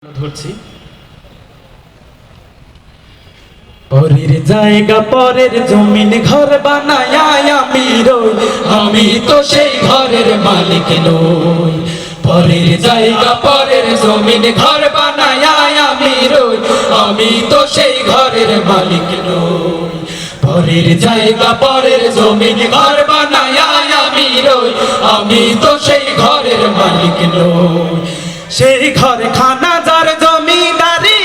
ধরছি পরের জায়গা পরের জমিন ঘর বানায় আমি রই, আমি তো সেই ঘরের মালিক নই। পরের জায়গা পরের জমিন ঘর বানায় আমি রই, আমি তো সেই ঘরের মালিক নই। পরের জায়গা পরের জমিন ঘর বানায় আমি রই, আমি তো সেই ঘরের মালিক নই। সেই ঘর খানা যার জমিদারি,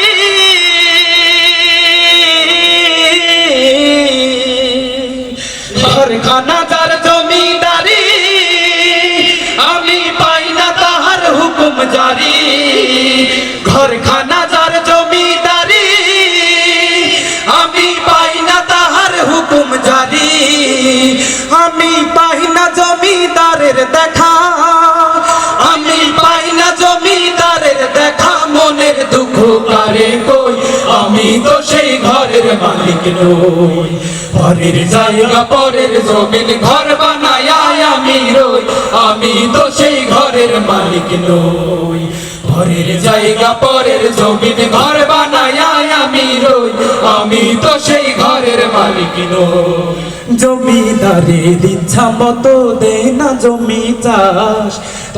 ঘর খানা যার জমিদারি, আমি পাই না তাহার হুকুম জারি। ঘর খানা যার জমিদারি, আমি পাই না তাহার হুকুম জারি। আমি পাই না জমিদারের দেখা, আমি পাই না জমিদারের দেখা, মনের দুঃখ কারে কই, আমি তো সেই ঘরের মালিক নই। পরের জায়গা পরের জমিন ঘর বানায় আমি রই, আমি তো সেই ঘরের মালিক নই। পরের জায়গা পরের জমিন ঘর বানায় আমি রই, আমি তো সেই ঘরের মালিক নই। জমিদারের ইচ্ছা মতো দেয় না জমি চাষ,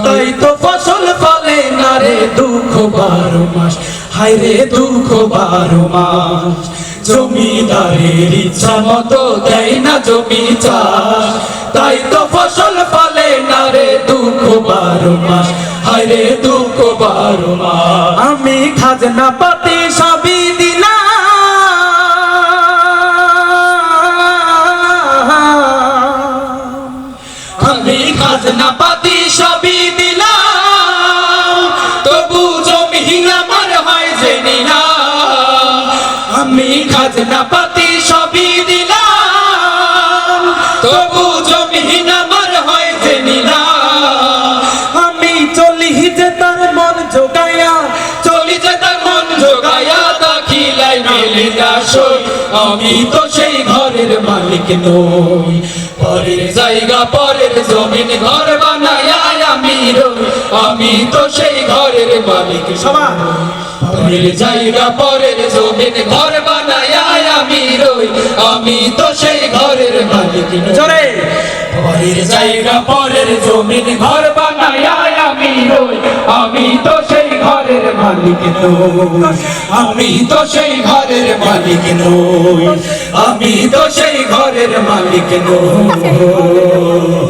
তাই তো ফসল ফলে না রে দুঃখ 12 মাস, হায় রে দুঃখ 12 মাস। জমিদারের ইচ্ছা মতো দেয় না জমি চাষ, তাই তো ফসল ফলে না রে দুঃখ 12 মাস, হায় রে দুঃখ 12 মাস। আমি খাজনা পাতি সবই দিলাম, আমি খাজনা পাতি সবই দিলাম, তবু জমি আমার হয় যে নিলাম। আমি খাজনা পাতি সবই দিলাম, তবু জমি আমার হয় যে নিলাম। আমি চলি যে তার মন জোগায়া, চলি যে তার মন জোগায়া, দাখিলাই মেলে না সই, আমি তো সেই ঘরের মালিক নই। পরের জায়গা পরের জমিন ঘর বানায় আমি রই, আমি তো সেই ঘরের মালিক। সবাই পরের জায়গা পরের জমিন ঘর বানায় আমি রই, আমি তো সেই ঘরের মালিক নই। পরের জায়গা পরের জমিন ঘর বানায় আমি রই, আমি তো সেই ঘরের মালিক নই। আমি তো সেই ঘরের মালিক নই, আমি তো সেই ঘরের মালিক নই।